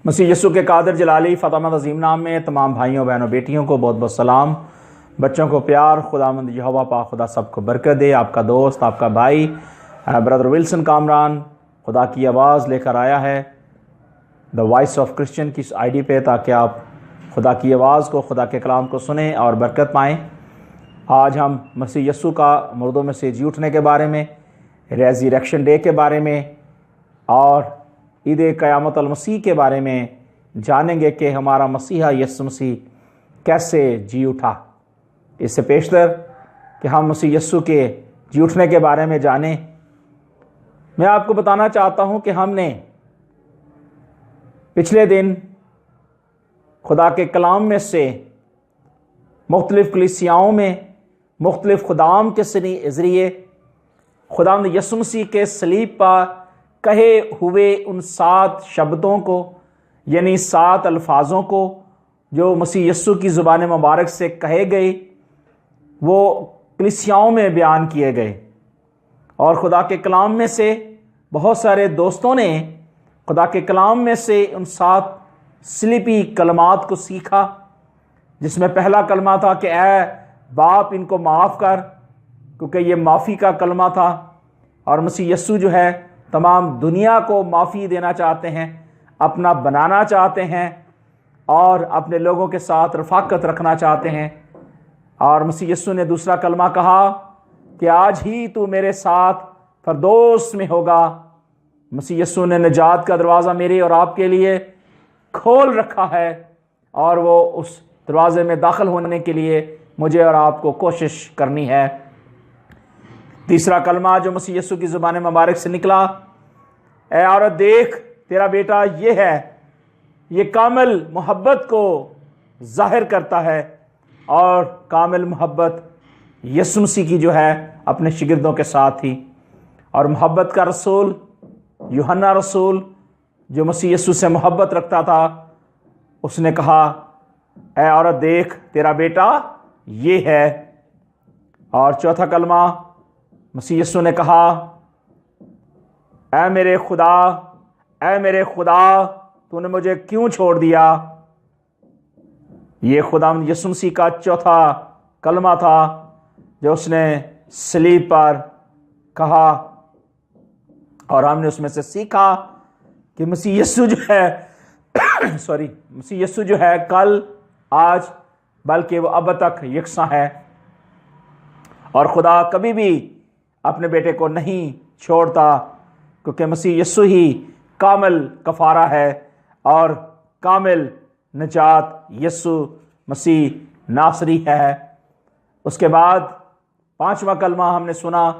مسیح یسوع کے قادر جلالی فتح عظیم نام میں تمام بھائیوں بہنوں بیٹیوں کو بہت بہت سلام. بچوں کو پیار. خداوند یہوہ پاک خدا سب کو برکت دے. آپ کا دوست آپ کا بھائی برادر ولسن کامران خدا کی آواز لے کر آیا ہے دا وائس آف کرسچن کی آئی ڈی پہ، تاکہ آپ خدا کی آواز کو، خدا کے کلام کو سنیں اور برکت پائیں. آج ہم مسیح یسوع کا مردوں میں سے جی اٹھنے کے بارے میں، ریزریکشن ڈے کے بارے میں اور عید قیامت المسیح کے بارے میں جانیں گے کہ ہمارا مسیحا یسوع مسیح کیسے جی اٹھا. اس سے پیشتر کہ ہم مسیح یسوع کے جی اٹھنے کے بارے میں جانیں، میں آپ کو بتانا چاہتا ہوں کہ ہم نے پچھلے دن خدا کے کلام میں سے مختلف کلیسیاؤں میں مختلف خدام کے ذریعے خداوند یسوع مسیح کے صلیب پر کہے ہوئے ان 7 شبدوں کو، یعنی 7 الفاظوں کو جو مسیح یسوع کی زبان مبارک سے کہے گئے، وہ کلیسیاؤں میں بیان کیے گئے. اور خدا کے کلام میں سے بہت سارے دوستوں نے خدا کے کلام میں سے ان 7 صلیبی کلمات کو سیکھا، جس میں پہلا کلمہ تھا کہ اے باپ ان کو معاف کر، کیونکہ یہ معافی کا کلمہ تھا. اور مسیح یسوع جو ہے تمام دنیا کو معافی دینا چاہتے ہیں، اپنا بنانا چاہتے ہیں اور اپنے لوگوں کے ساتھ رفاقت رکھنا چاہتے ہیں. اور مسیح یسوع نے دوسرا کلمہ کہا کہ آج ہی تو میرے ساتھ فردوس میں ہوگا. مسیح یسوع نے نجات کا دروازہ میرے اور آپ کے لیے کھول رکھا ہے، اور وہ اس دروازے میں داخل ہونے کے لیے مجھے اور آپ کو کوشش کرنی ہے. تیسرا کلمہ جو مسیح یسوع کی زبان مبارک سے نکلا، اے عورت دیکھ تیرا بیٹا یہ ہے. یہ کامل محبت کو ظاہر کرتا ہے، اور کامل محبت یسوع مسیح کی جو ہے اپنے شاگردوں کے ساتھ تھی. اور محبت کا رسول یوحنا رسول جو مسیح یسوع سے محبت رکھتا تھا، اس نے کہا اے عورت دیکھ تیرا بیٹا یہ ہے. اور چوتھا کلمہ مسیح یسوع نے کہا اے میرے خدا، اے میرے خدا تو نے مجھے کیوں چھوڑ دیا. یہ خداوند یسوع مسیح کا چوتھا کلمہ تھا جو اس نے صلیب پر کہا. اور ہم نے اس میں سے سیکھا کہ مسیح یسوع جو ہے مسیح یسوع جو ہے کل آج بلکہ وہ اب تک یکساں ہے. اور خدا کبھی بھی اپنے بیٹے کو نہیں چھوڑتا، کیونکہ مسیح یسوع ہی کامل کفارہ ہے اور کامل نجات یسوع مسیح ناصری ہے. اس کے بعد 5واں کلمہ ہم نے سنا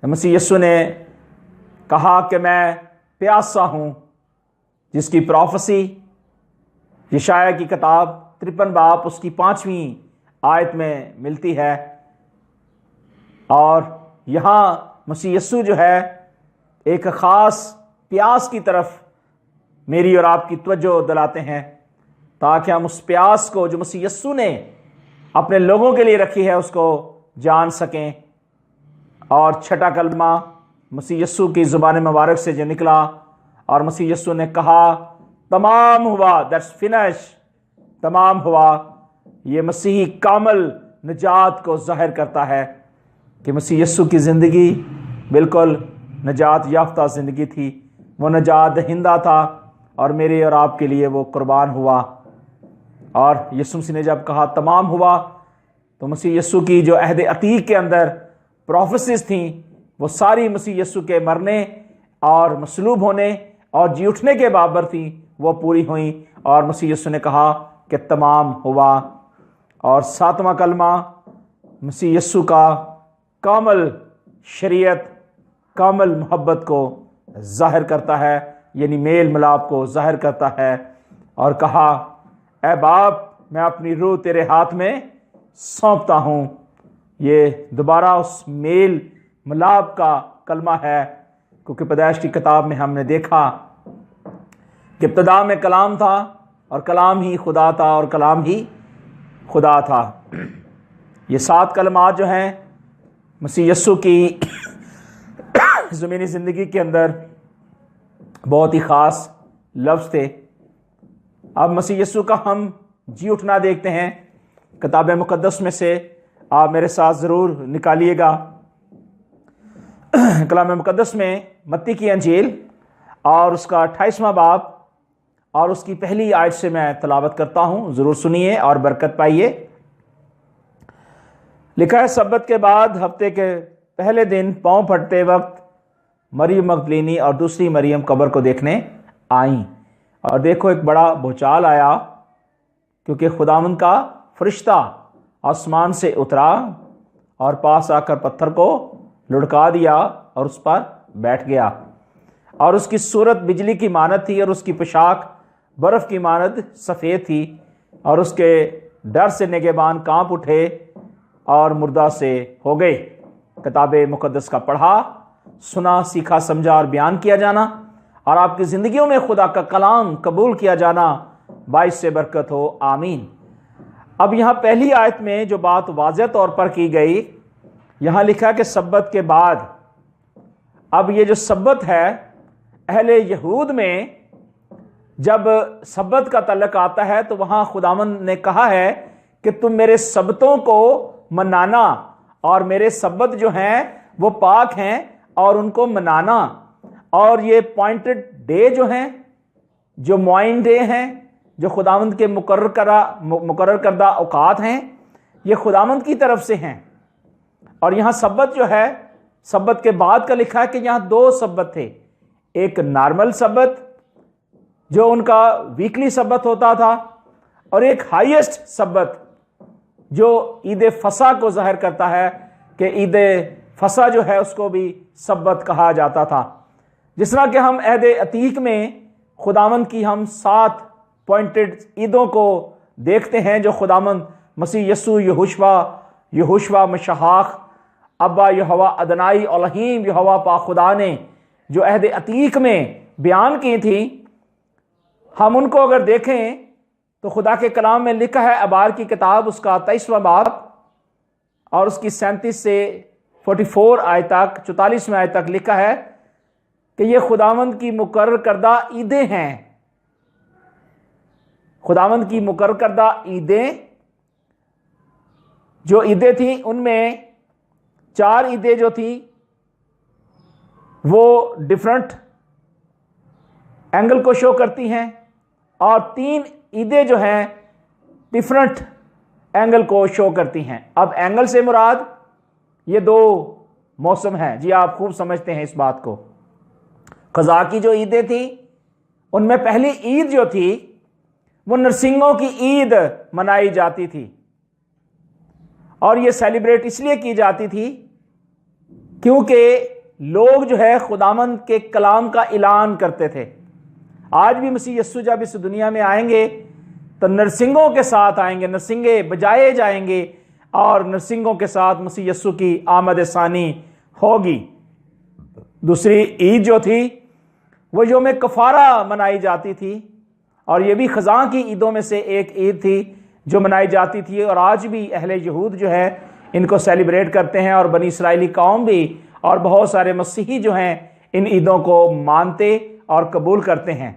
کہ مسیح یسوع نے کہا کہ میں پیاسا ہوں، جس کی پروفیسی یشعیاہ کی کتاب 53 باب اس کی 5ویں آیت میں ملتی ہے. اور یہاں مسیح یسوع جو ہے ایک خاص پیاس کی طرف میری اور آپ کی توجہ دلاتے ہیں، تاکہ ہم اس پیاس کو جو مسیح یسوع نے اپنے لوگوں کے لیے رکھی ہے اس کو جان سکیں. اور 6واں کلمہ مسیح یسوع کی زبان مبارک سے جو نکلا، اور مسیح یسوع نے کہا تمام ہوا، دیٹس فنش، تمام ہوا. یہ مسیحی کامل نجات کو ظاہر کرتا ہے کہ مسیح یسوع کی زندگی بالکل نجات یافتہ زندگی تھی. وہ نجات دہندہ تھا اور میرے اور آپ کے لیے وہ قربان ہوا. اور یسوع مسیح نے جب کہا تمام ہوا، تو مسیح یسوع کی جو عہد عتیق کے اندر پروفیسیز تھیں، وہ ساری مسیح یسوع کے مرنے اور مصلوب ہونے اور جی اٹھنے کے بابر تھیں، وہ پوری ہوئیں. اور مسیح یسوع نے کہا کہ تمام ہوا. اور 7واں کلمہ مسیح یسوع کا کامل شریعت، کامل محبت کو ظاہر کرتا ہے، یعنی میل ملاپ کو ظاہر کرتا ہے. اور کہا اے باپ میں اپنی روح تیرے ہاتھ میں سونپتا ہوں. یہ دوبارہ اس میل ملاپ کا کلمہ ہے، کیونکہ پیدائش کی کتاب میں ہم نے دیکھا کہ ابتدا میں کلام تھا، اور کلام ہی خدا تھا، اور کلام ہی خدا تھا. یہ 7 کلمات جو ہیں مسیح یسوع کی زمینی زندگی کے اندر بہت ہی خاص لفظ تھے. اب مسیح یسوع کا ہم جی اٹھنا دیکھتے ہیں کتاب مقدس میں سے. آپ میرے ساتھ ضرور نکالیے گا کلام مقدس میں متی کی انجیل اور اس کا 28واں باب اور اس کی پہلی آیت سے میں تلاوت کرتا ہوں. ضرور سنیے اور برکت پائیے. لکھا ہے سبت کے بعد ہفتے کے پہلے دن پاؤں پھٹتے وقت مریم مگدلینی اور دوسری مریم قبر کو دیکھنے آئیں. اور دیکھو ایک بڑا بھوچال آیا کیونکہ خداوند کا فرشتہ آسمان سے اترا اور پاس آ کر پتھر کو لڑکا دیا اور اس پر بیٹھ گیا. اور اس کی صورت بجلی کی مانند تھی اور اس کی پوشاک برف کی مانند سفید تھی. اور اس کے ڈر سے نگہبان کانپ اٹھے اور مردہ سے ہو گئے. کتاب مقدس کا پڑھا، سنا، سیکھا، سمجھا اور بیان کیا جانا اور آپ کی زندگیوں میں خدا کا کلام قبول کیا جانا باعث سے برکت ہو. آمین. اب یہاں پہلی آیت میں جو بات واضح طور پر کی گئی، یہاں لکھا کہ سبت کے بعد. اب یہ جو سبت ہے، اہل یہود میں جب سبت کا تعلق آتا ہے تو وہاں خداوند نے کہا ہے کہ تم میرے سبتوں کو منانا اور میرے سبت جو ہیں وہ پاک ہیں اور ان کو منانا. اور یہ پوائنٹڈ ڈے جو ہیں، جو معین ڈے ہیں، جو خداوند کے مقرر کردہ اوقات ہیں، یہ خداوند کی طرف سے ہیں. اور یہاں سبت جو ہے، سبت کے بعد کا لکھا ہے کہ یہاں 2 سبت تھے. ایک نارمل سبت جو ان کا ویکلی سبت ہوتا تھا اور ایک ہائیسٹ سبت جو عید فصح کو ظاہر کرتا ہے کہ عید فصح جو ہے اس کو بھی سبت کہا جاتا تھا. جس طرح کہ ہم عہد عتیق میں خداوند کی ہم 7 پوائنٹڈ عیدوں کو دیکھتے ہیں جو خداوند مسیح یسوع یہوشوا مشحاق ابا یہوہ ادنائی الہیم یہوہ پا خدا نے جو عہد عتیق میں بیان کی تھی، ہم ان کو اگر دیکھیں تو خدا کے کلام میں لکھا ہے ابار کی کتاب اس کا 23واں باب اور اس کی 37 سے 44 آیت تک 44ویں آیت تک لکھا ہے کہ یہ خداوند کی مقرر کردہ عیدیں ہیں. خداوند کی مقرر کردہ عیدیں، جو عیدیں تھیں ان میں 4 عیدیں جو تھیں وہ ڈیفرنٹ اینگل کو شو کرتی ہیں اور 3 عیدیں جو ہیں ڈیفرنٹ اینگل کو شو کرتی ہیں. اب اینگل سے مراد یہ 2 موسم ہیں. جی آپ خوب سمجھتے ہیں اس بات کو. قضاء کی جو عیدیں تھیں ان میں پہلی عید جو تھی وہ نرسنگوں کی عید منائی جاتی تھی اور یہ سیلیبریٹ اس لیے کی جاتی تھی کیونکہ لوگ جو ہے خداوند کے کلام کا اعلان کرتے تھے. آج بھی مسیح یسوع جب اس دنیا میں آئیں گے تو نرسنگوں کے ساتھ آئیں گے، نرسنگے بجائے جائیں گے اور نرسنگوں کے ساتھ مسیح یسوع کی آمد ثانی ہوگی. دوسری عید جو تھی وہ یوم کفارہ منائی جاتی تھی اور یہ بھی خزاں کی عیدوں میں سے ایک عید تھی جو منائی جاتی تھی اور آج بھی اہل یہود جو ہے ان کو سیلیبریٹ کرتے ہیں اور بنی اسرائیلی قوم بھی اور بہت سارے مسیحی جو ہیں ان عیدوں کو مانتے اور قبول کرتے ہیں.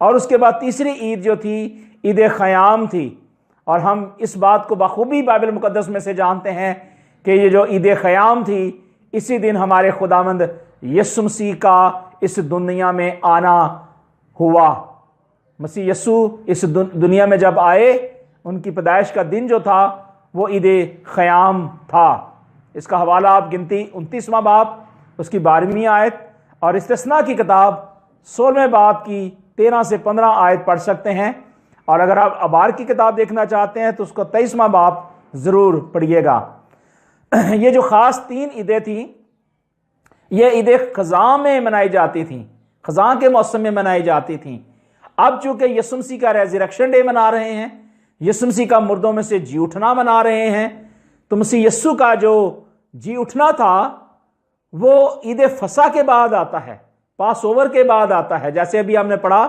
اور اس کے بعد تیسری عید جو تھی عید خیام تھی اور ہم اس بات کو بخوبی بائبل مقدس میں سے جانتے ہیں کہ یہ جو عید خیام تھی اسی دن ہمارے خداوند یسوع مسیح کا اس دنیا میں آنا ہوا. مسیح یسوع اس دنیا میں جب آئے ان کی پیدائش کا دن جو تھا وہ عید خیام تھا. اس کا حوالہ آپ گنتی 29واں باب اس کی 12ویں آیت اور استثناء کی کتاب 16ویں باب کی 13 سے 15 آیت پڑھ سکتے ہیں. اور اگر آپ ابار کی کتاب دیکھنا چاہتے ہیں تو اس کو 23واں باب ضرور پڑھیے گا. یہ جو خاص 3 عیدیں تھیں یہ عید خزاں میں منائی جاتی تھیں، خزاں کے موسم میں منائی جاتی تھیں. اب چونکہ یسوع مسیح کا ریزریکشن ڈے منا رہے ہیں، یسوع مسیح کا مردوں میں سے جی اٹھنا منا رہے ہیں، تو مسیح یسوع کا جو جی اٹھنا تھا وہ عید فصح کے بعد آتا ہے، پاس اوور کے بعد آتا ہے. جیسے ابھی ہم نے پڑھا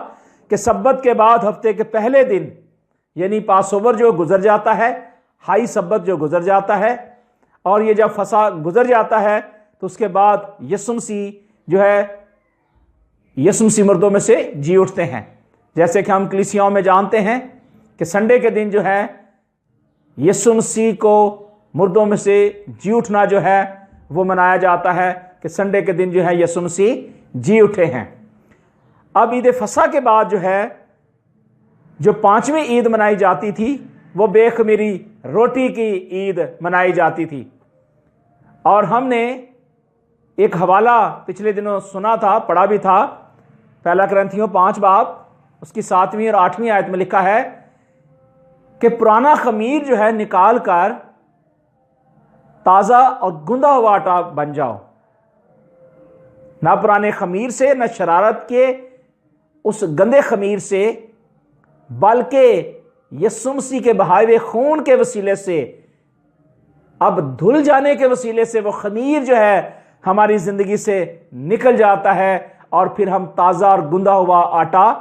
کہ سبت کے بعد ہفتے کے پہلے دن یعنی پاس اوور جو گزر جاتا ہے، ہائی سبت جو گزر جاتا ہے، اور یہ جب فصح گزر جاتا ہے تو اس کے بعد یسوع مسیح جو ہے یسوع مسیح مردوں میں سے جی اٹھتے ہیں. جیسے کہ ہم کلیسیاؤں میں جانتے ہیں کہ سنڈے کے دن جو ہے یسوع مسیح کو مردوں میں سے جی اٹھنا جو ہے وہ منایا جاتا ہے کہ سنڈے کے دن جو ہے یسوع مسیح جی اٹھے ہیں۔ اب عید فصح کے بعد جو ہے جو 5ویں عید منائی جاتی تھی وہ بے خمیری روٹی کی عید منائی جاتی تھی، اور ہم نے ایک حوالہ پچھلے دنوں سنا تھا، پڑھا بھی تھا، پہلا کرنتھیوں 5 باب اس کی 7ویں اور 8ویں آیت میں لکھا ہے کہ پرانا خمیر جو ہے نکال کر تازہ اور گندا ہوا آٹا بن جاؤ، نہ پرانے خمیر سے نہ شرارت کے اس گندے خمیر سے، بلکہ یسوع مسیح کے بہائے ہوئے خون کے وسیلے سے، اب دھل جانے کے وسیلے سے وہ خمیر جو ہے ہماری زندگی سے نکل جاتا ہے اور پھر ہم تازہ اور گندا ہوا آٹا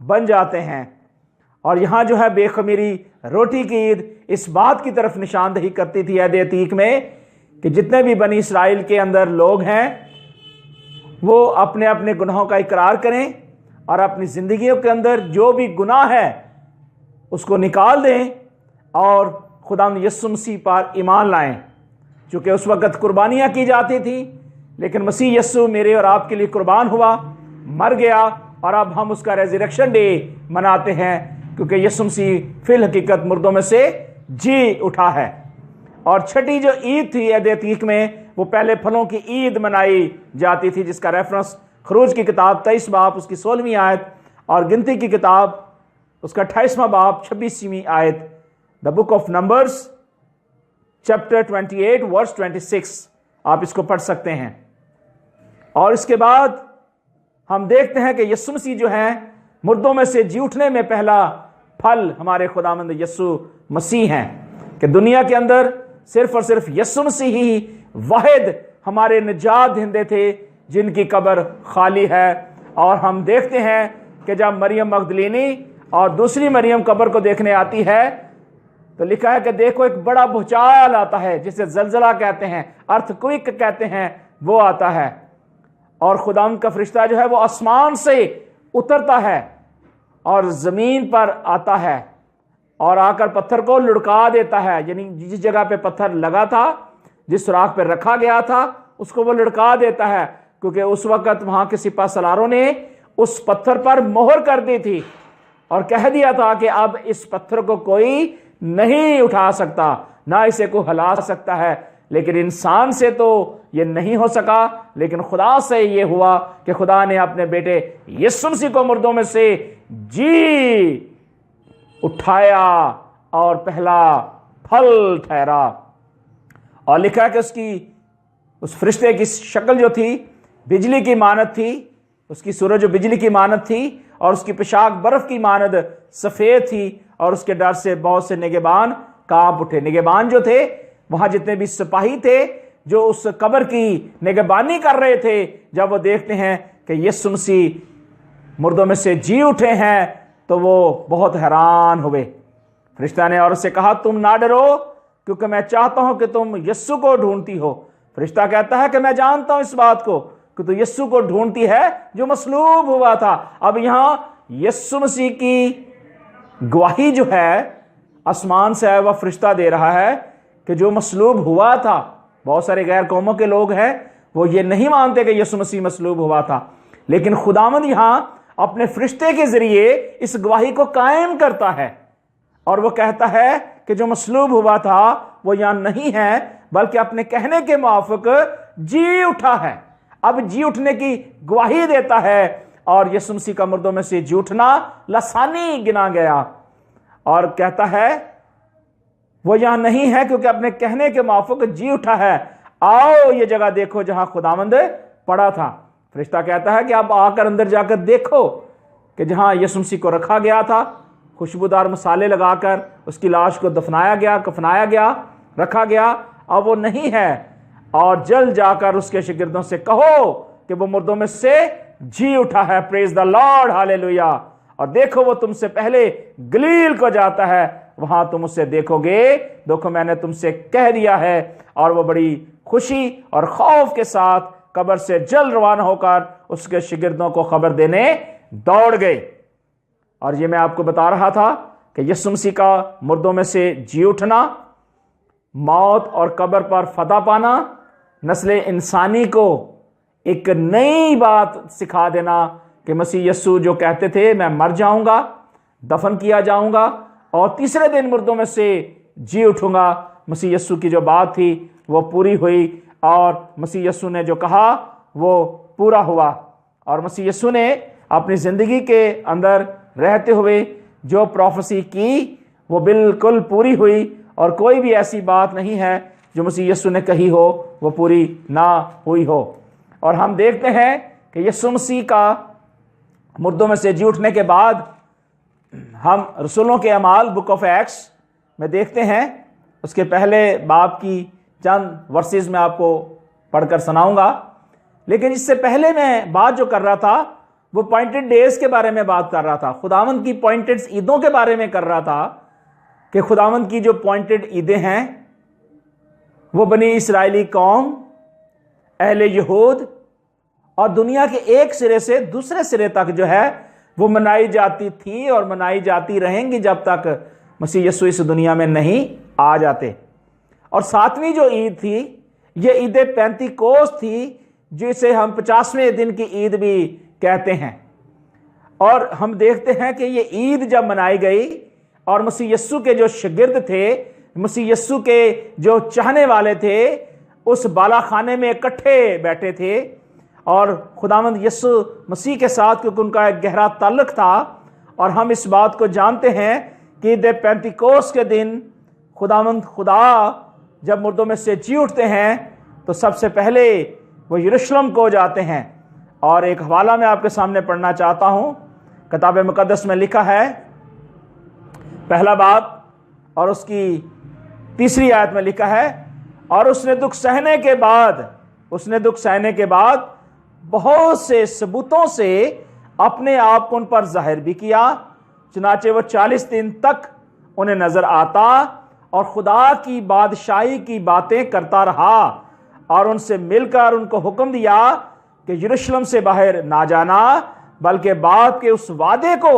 بن جاتے ہیں۔ اور یہاں جو ہے بے خمیری روٹی کی عید اس بات کی طرف نشاندہی کرتی تھی عہد عتیق میں کہ جتنے بھی بنی اسرائیل کے اندر لوگ ہیں وہ اپنے اپنے گناہوں کا اقرار کریں اور اپنی زندگیوں کے اندر جو بھی گناہ ہے اس کو نکال دیں اور خداوند یسوع مسیح پر ایمان لائیں۔ چونکہ اس وقت قربانیاں کی جاتی تھیں، لیکن مسیح یسوع میرے اور آپ کے لیے قربان ہوا، مر گیا، اور اب ہم اس کا ریزریکشن ڈے مناتے ہیں کیونکہ یسوع مسیح فی الحقیقت مردوں میں سے جی اٹھا ہے۔ اور چھٹی جو عید تھی عہد عتیق میں وہ پہلے پھلوں کی عید منائی جاتی تھی، جس کا ریفرنس خروج کی کتاب 23 باب اس کی 16ویں آیت اور گنتی کی کتاب اس کا 28واں باب 26ویں آیت، دا بک آف نمبرز چیپٹر 28 ورس 26، آپ اس کو پڑھ سکتے ہیں۔ اور اس کے بعد ہم دیکھتے ہیں کہ یسوع مسیح جو ہیں مردوں میں سے جی اٹھنے میں پہلا پھل ہمارے خداوند یسوع مسیح ہیں، کہ دنیا کے اندر صرف اور صرف یسوع مسیح ہی واحد ہمارے نجات دہندے تھے جن کی قبر خالی ہے۔ اور ہم دیکھتے ہیں کہ جب مریم مغدلینی اور دوسری مریم قبر کو دیکھنے آتی ہے تو لکھا ہے کہ دیکھو ایک بڑا بھوچال آتا ہے جسے زلزلہ کہتے ہیں، ارتھ کوئک کہتے ہیں، وہ آتا ہے، اور خداوند کا فرشتہ جو ہے وہ آسمان سے اترتا ہے اور زمین پر آتا ہے اور آ کر پتھر کو لڑکا دیتا ہے، یعنی جس جگہ پہ پتھر لگا تھا، جس سوراخ پہ رکھا گیا تھا، اس کو وہ لڑکا دیتا ہے، کیونکہ اس وقت وہاں کے سپاہ سالاروں نے اس پتھر پر مہر کر دی تھی اور کہہ دیا تھا کہ اب اس پتھر کو کوئی نہیں اٹھا سکتا، نہ اسے کوئی ہلا سکتا ہے۔ لیکن انسان سے تو یہ نہیں ہو سکا، لیکن خدا سے یہ ہوا کہ خدا نے اپنے بیٹے یسوع مسیح کو مردوں میں سے جی اٹھایا اور پہلا پھل ٹھہرا۔ اور لکھا کہ اس فرشتے کی شکل جو تھی بجلی کی مانند تھی، اس کی صورت جو بجلی کی مانند تھی، اور اس کی پوشاک برف کی مانند سفید تھی، اور اس کے ڈر سے بہت سے نگہبان کانپ اٹھے۔ نگہبان جو تھے وہاں جتنے بھی سپاہی تھے جو اس قبر کی نگہبانی کر رہے تھے، جب وہ دیکھتے ہیں کہ یسوع مسیح مردوں میں سے جی اٹھے ہیں تو وہ بہت حیران ہوئے۔ فرشتہ نے عورت سے کہا تم نہ ڈرو، کیونکہ میں چاہتا ہوں کہ تم یسوع کو ڈھونڈتی ہو۔ فرشتہ کہتا ہے کہ میں جانتا ہوں اس بات کو کہ تو یسوع کو ڈھونڈتی ہے جو مصلوب ہوا تھا۔ اب یہاں یسوع مسیح کی گواہی جو ہے آسمان سے آیا ہوا فرشتہ دے رہا ہے کہ جو مصلوب ہوا تھا، بہت سارے غیر قوموں کے لوگ ہیں وہ یہ نہیں مانتے کہ یسوع مسیح مصلوب ہوا تھا، لیکن خداوند یہاں اپنے فرشتے کے ذریعے اس گواہی کو قائم کرتا ہے اور وہ کہتا ہے کہ جو مصلوب ہوا تھا وہ یہاں نہیں ہے، بلکہ اپنے کہنے کے موافق جی اٹھا ہے۔ اب جی اٹھنے کی گواہی دیتا ہے، اور یسوع مسیح کا مردوں میں سے جی اٹھنا لسانی گنا گیا، اور کہتا ہے وہ یہاں نہیں ہے کیونکہ اپنے کہنے کے موافق جی اٹھا ہے۔ آؤ یہ جگہ دیکھو جہاں خداوند پڑا تھا۔ فرشتہ کہتا ہے کہ اب آ کر اندر جا کر دیکھو کہ جہاں یسوع مسیح کو رکھا گیا تھا، خوشبودار مصالے لگا کر اس کی لاش کو دفنایا گیا، کفنایا گیا، رکھا گیا، اب وہ نہیں ہے، اور جلد جا کر اس کے شاگردوں سے کہو کہ وہ مردوں میں سے جی اٹھا ہے۔ پریز دا لارڈ، ہاللیلویہ۔ اور دیکھو وہ تم سے پہلے گلیل کو جاتا ہے، وہاں تم اسے دیکھو گے، دیکھو میں نے تم سے کہہ دیا ہے۔ اور وہ بڑی خوشی اور خوف کے ساتھ قبر سے جلد روانہ ہو کر اس کے شاگردوں کو خبر دینے دوڑ گئے۔ اور یہ میں آپ کو بتا رہا تھا کہ یسوع مسیح کا مردوں میں سے جی اٹھنا، موت اور قبر پر فتح پانا، نسل انسانی کو ایک نئی بات سکھا دینا کہ مسیح یسوع جو کہتے تھے میں مر جاؤں گا، دفن کیا جاؤں گا اور تیسرے دن مردوں میں سے جی اٹھوں گا، مسیح یسوع کی جو بات تھی وہ پوری ہوئی اور مسیح یسوع نے جو کہا وہ پورا ہوا۔ اور مسیح یسوع نے اپنی زندگی کے اندر رہتے ہوئے جو پروفیسی کی وہ بالکل پوری ہوئی، اور کوئی بھی ایسی بات نہیں ہے جو مسیح یسوع نے کہی ہو وہ پوری نہ ہوئی ہو۔ اور ہم دیکھتے ہیں کہ یسوع مسیح کا مردوں میں سے جی اٹھنے کے بعد ہم رسولوں کے اعمال بک آف ایکٹس میں دیکھتے ہیں، اس کے پہلے باب کی چند ورسز میں آپ کو پڑھ کر سناؤں گا، لیکن اس سے پہلے میں بات جو کر رہا تھا وہ پوائنٹڈ ڈیز کے بارے میں بات کر رہا تھا، خداوند کی پوائنٹڈ عیدوں کے بارے میں کر رہا تھا کہ خداوند کی جو پوائنٹڈ عیدیں ہیں وہ بنی اسرائیلی قوم، اہل یہود اور دنیا کے ایک سرے سے دوسرے سرے تک جو ہے وہ منائی جاتی تھی اور منائی جاتی رہیں گی جب تک مسیح یسوع اس دنیا میں نہیں آ جاتے۔ اور ساتویں جو عید تھی یہ عید پینتیکوست تھی، جسے ہم 50ویں دن کی عید بھی کہتے ہیں۔ اور ہم دیکھتے ہیں کہ یہ عید جب منائی گئی اور مسیح یسوع کے جو شاگرد تھے، مسیح یسوع کے جو چاہنے والے تھے، اس بالا خانے میں اکٹھے بیٹھے تھے اور خداوند یسوع مسیح کے ساتھ کیونکہ ان کا ایک گہرا تعلق تھا، اور ہم اس بات کو جانتے ہیں کہ عید پینتیکوست کے دن خداوند خدا جب مردوں میں سے جی اٹھتے ہیں تو سب سے پہلے وہ یروشلم کو جاتے ہیں۔ اور ایک حوالہ میں آپ کے سامنے پڑھنا چاہتا ہوں، کتاب مقدس میں لکھا ہے، پہلا باب اور اس کی 3 آیت میں لکھا ہے، اور اس نے دکھ سہنے کے بعد بہت سے ثبوتوں سے اپنے آپ کو ان پر ظاہر بھی کیا، چنانچہ وہ 40 دن تک انہیں نظر آتا اور خدا کی بادشاہی کی باتیں کرتا رہا، اور ان سے مل کر ان کو حکم دیا کہ یروشلم سے باہر نہ جانا، بلکہ باپ کے اس وعدے کو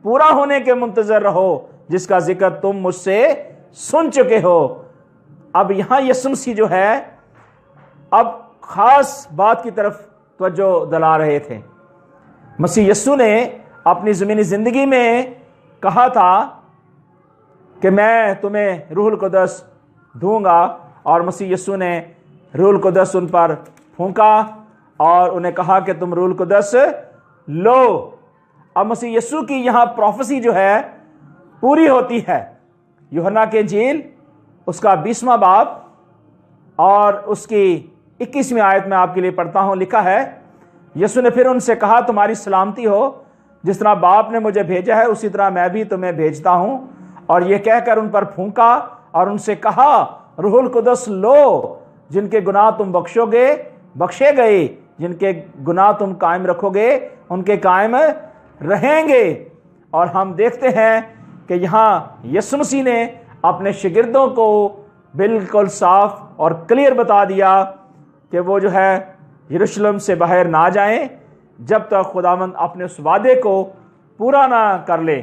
پورا ہونے کے منتظر رہو جس کا ذکر تم مجھ سے سن چکے ہو۔ اب یہاں یسوع مسیح جو ہے اب خاص بات کی طرف توجہ دلا رہے تھے۔ مسیح یسوع نے اپنی زمینی زندگی میں کہا تھا کہ میں تمہیں روح القدس دوں گا، اور مسیح یسوع نے روح القدس ان پر پھونکا اور انہیں کہا کہ تم روح القدس لو۔ اب مسیح یسوع کی یہاں پروفیسی جو ہے پوری ہوتی ہے۔ یوحنا کے انجیل اس کا 20واں باب اور اس کی 21ویں آیت میں آپ کے لیے پڑھتا ہوں، لکھا ہے، یسوع نے پھر ان سے کہا تمہاری سلامتی ہو، جس طرح باپ نے مجھے بھیجا ہے اسی طرح میں بھی تمہیں بھیجتا ہوں۔ اور یہ کہہ کر ان پر پھونکا اور ان سے کہا روح القدس لو، جن کے گناہ تم بخشے گئے، جن کے گناہ تم قائم رکھو گے ان کے قائم رہیں گے۔ اور ہم دیکھتے ہیں کہ یہاں یسوع مسیح نے اپنے شاگردوں کو بالکل صاف اور کلیئر بتا دیا کہ وہ جو ہے یروشلم سے باہر نہ جائیں جب تک خداوند اپنے اس وعدے کو پورا نہ کر لے۔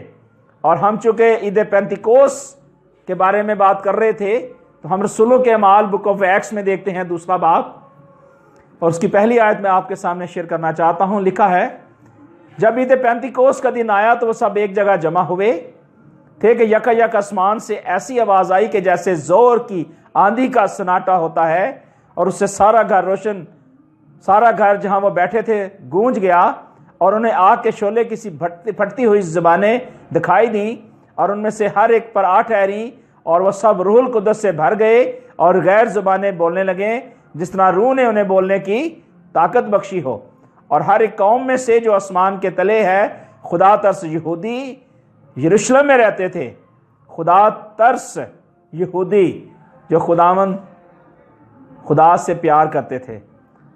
اور ہم چونکہ عید پینتیکوست کے بارے میں بات کر رہے تھے تو ہم رسولوں کے اعمال بک آف ایکٹس میں دیکھتے ہیں 2 باب اور اس کی پہلی آیت میں آپ کے سامنے شیئر کرنا چاہتا ہوں، لکھا ہے، جب عید پینتیکوست کا دن آیا تو وہ سب ایک جگہ جمع ہوئے تھے کہ یک آسمان سے ایسی آواز آئی کہ جیسے زور کی آندھی کا سناٹا ہوتا ہے، اور اس سے سارا گھر جہاں وہ بیٹھے تھے گونج گیا، اور انہیں آگ کے شعلے کسی پھٹتی ہوئی زبانیں دکھائی دیں، اور ان میں سے ہر ایک پر 8 ٹھہریں، اور وہ سب روح القدس سے بھر گئے اور غیر زبانیں بولنے لگے جس طرح روح نے انہیں بولنے کی طاقت بخشی ہو۔ اور ہر ایک قوم میں سے جو آسمان کے تلے ہے خدا ترس یہودی یروشلم میں رہتے تھے، خدا ترس یہودی جو خدا سے پیار کرتے تھے۔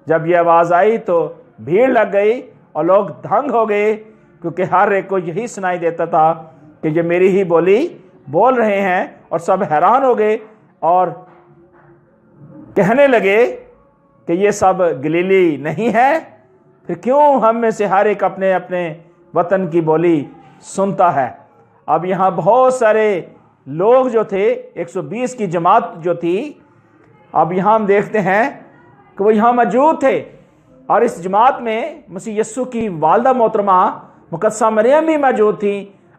جب یہ آواز آئی تو بھیڑ لگ گئی اور لوگ دھنگ ہو گئے، کیونکہ ہر ایک کو یہی سنائی دیتا تھا کہ یہ میری ہی بولی بول رہے ہیں، اور سب حیران ہو گئے اور کہنے لگے کہ یہ سب گلیلی نہیں ہے، پھر کیوں ہم میں سے ہر ایک اپنے اپنے وطن کی بولی سنتا ہے۔ اب یہاں بہت سارے لوگ جو تھے، 120 کی جماعت جو تھی، اب یہاں ہم دیکھتے ہیں کہ وہ یہاں موجود تھے، اور اس جماعت میں مسیح یسوع کی والدہ محترمہ مقدسہ مریم بھی موجود تھی،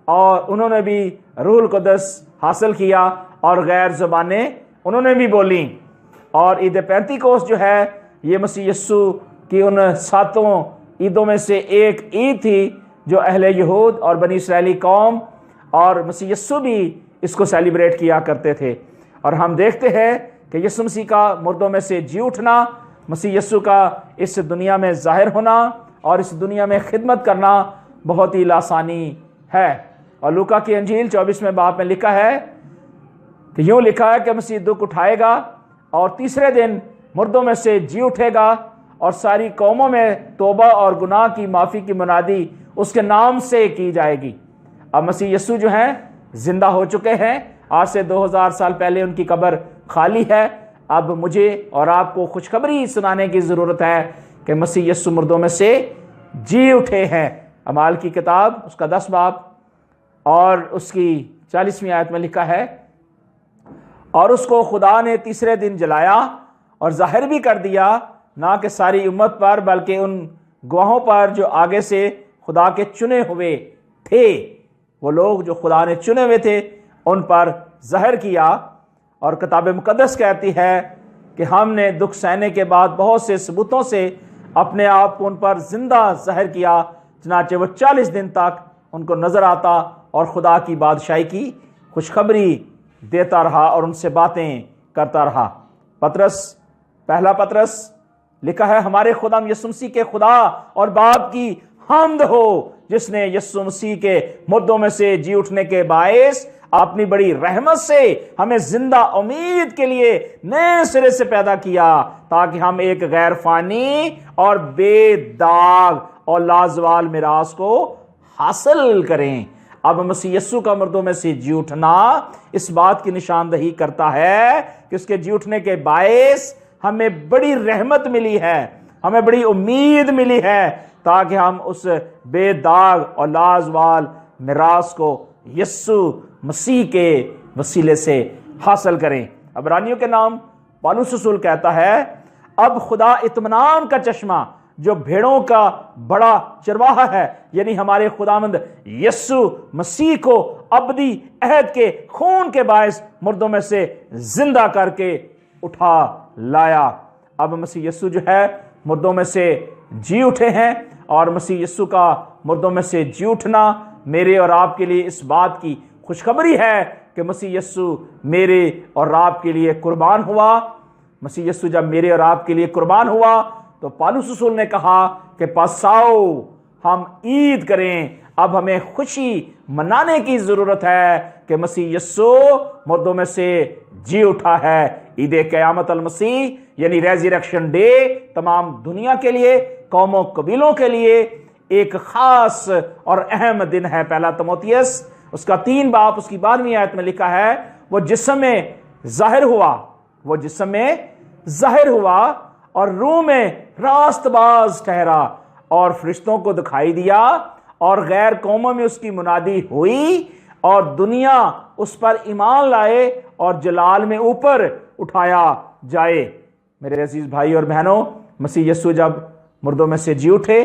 اور انہوں نے بھی روح القدس حاصل کیا اور غیر زبانیں انہوں نے بھی بولیں۔ اور عید پینتیکوس جو ہے یہ مسیح یسوع کی ان 7 عیدوں میں سے ایک عید تھی جو اہل یہود اور بنی اسرائیلی قوم اور مسیح یسوع بھی اس کو سیلیبریٹ کیا کرتے تھے۔ اور ہم دیکھتے ہیں کہ یسوع مسیح کا مردوں میں سے جی اٹھنا، مسیح یسوع کا اس دنیا میں ظاہر ہونا اور اس دنیا میں خدمت کرنا بہت ہی لاسانی ہے۔ اور لوکا کی انجیل 24ویں باب میں لکھا ہے کہ یوں لکھا ہے کہ مسیح دکھ اٹھائے گا اور تیسرے دن مردوں میں سے جی اٹھے گا، اور ساری قوموں میں توبہ اور گناہ کی معافی کی منادی اس کے نام سے کی جائے گی۔ اب مسیح یسوع جو ہیں زندہ ہو چکے ہیں، آج سے 2000 سال پہلے ان کی قبر خالی ہے۔ اب مجھے اور آپ کو خوشخبری سنانے کی ضرورت ہے کہ مسیح یسوع مردوں میں سے جی اٹھے ہیں۔ اعمال کی کتاب اس کا 10 باب اور اس کی 40ویں آیت میں لکھا ہے، اور اس کو خدا نے تیسرے دن جلایا اور ظاہر بھی کر دیا، نہ کہ ساری امت پر بلکہ ان گواہوں پر جو آگے سے خدا کے چنے ہوئے تھے۔ وہ لوگ جو خدا نے چنے ہوئے تھے ان پر ظاہر کیا۔ اور کتاب مقدس کہتی ہے کہ ہم نے دکھ سہنے کے بعد بہت سے ثبوتوں سے اپنے آپ کو ان پر زندہ ظاہر کیا، چنانچہ وہ 40 دن تک ان کو نظر آتا اور خدا کی بادشاہی کی خوشخبری دیتا رہا اور ان سے باتیں کرتا رہا۔ پہلا پطرس لکھا ہے، ہمارے خدا یسوع مسیح کے خدا اور باپ کی حمد ہو، جس نے یسوع مسیح کے مردوں میں سے جی اٹھنے کے باعث اپنی بڑی رحمت سے ہمیں زندہ امید کے لیے نئے سرے سے پیدا کیا، تاکہ ہم ایک غیر فانی اور بے داغ اور لازوال میراث کو حاصل کریں۔ اب مسیح یسوع کا مردوں میں سے جی اٹھنا اس بات کی نشاندہی کرتا ہے کہ اس کے جی اٹھنے کے باعث ہمیں بڑی رحمت ملی ہے، ہمیں بڑی امید ملی ہے، تاکہ ہم اس بے داغ اور لازوال میراث کو یسوع مسیح کے وسیلے سے حاصل کریں۔ عبرانیوں کے نام پالوس رسول کہتا ہے، اب خدا اطمینان کا چشمہ جو بھیڑوں کا بڑا چرواہا ہے، یعنی ہمارے خداوند یسوع مسیح کو ابدی عہد کے خون کے باعث مردوں میں سے زندہ کر کے اٹھا لایا۔ اب مسیح یسوع جو ہے مردوں میں سے جی اٹھے ہیں، اور مسیح یسوع کا مردوں میں سے جی اٹھنا میرے اور آپ کے لیے اس بات کی خوشخبری ہے کہ مسیح یسوع میرے اور آپ کے لیے قربان ہوا۔ مسیح یسوع جب میرے اور آپ کے لیے قربان ہوا تو پالوس رسول نے کہا کہ پس آؤ ہم عید کریں۔ اب ہمیں خوشی منانے کی ضرورت ہے کہ مسیح یسوع مردوں میں سے جی اٹھا ہے۔ عید قیامت المسیح یعنی ریزریکشن ڈے تمام دنیا کے لیے، قوموں قبیلوں کے لیے ایک خاص اور اہم دن ہے۔ پہلا تموتھیوس اس کا 3 باب اس کی 12ویں آیت میں لکھا ہے، وہ جسم میں ظاہر ہوا اور روح میں راست باز ٹھہرا اور فرشتوں کو دکھائی دیا، اور غیر قوموں میں اس کی منادی ہوئی، اور دنیا اس پر ایمان لائے اور جلال میں اوپر اٹھایا جائے۔ میرے عزیز بھائی اور بہنوں، مسیح یسوع جب مردوں میں سے جی اٹھے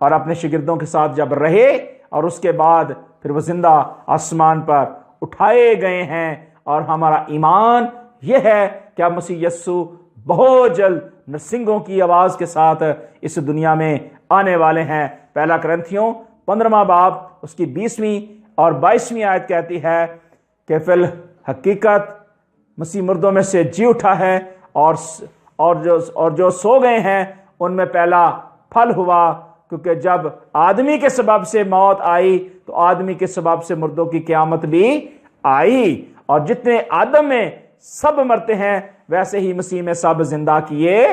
اور اپنے شاگردوں کے ساتھ جب رہے، اور اس کے بعد پھر وہ زندہ آسمان پر اٹھائے گئے ہیں، اور ہمارا ایمان یہ ہے کہ اب مسیح یسوع بہت جلد نرسنگوں کی آواز کے ساتھ اس دنیا میں آنے والے ہیں۔ پہلا کرنتھیوں 15واں باب اس کی 20ویں اور 22ویں آیت کہتی ہے کہ فی الحقیقت مسیح مردوں میں سے جی اٹھا ہے، اور جو سو گئے ہیں ان میں پہلا پھل ہوا، کیونکہ جب آدمی کے سبب سے موت آئی تو آدمی کے سبب سے مردوں کی قیامت بھی آئی، اور جتنے آدم میں سب مرتے ہیں ویسے ہی مسیح میں سب زندہ کیے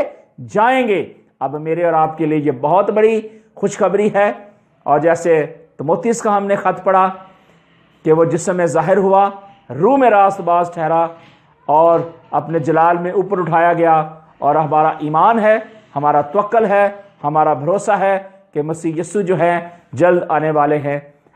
جائیں گے۔ اب میرے اور آپ کے لیے یہ بہت بڑی خوشخبری ہے، اور جیسے تموتھیوس کا ہم نے خط پڑھا کہ وہ جسم میں ظاہر ہوا، روح میں راست باز ٹھہرا اور اپنے جلال میں اوپر اٹھایا گیا، اور ہمارا ایمان ہے، ہمارا توکل ہے، ہمارا بھروسہ ہے کہ مسیح یسوع جو ہے جلد آنے والے ہیں۔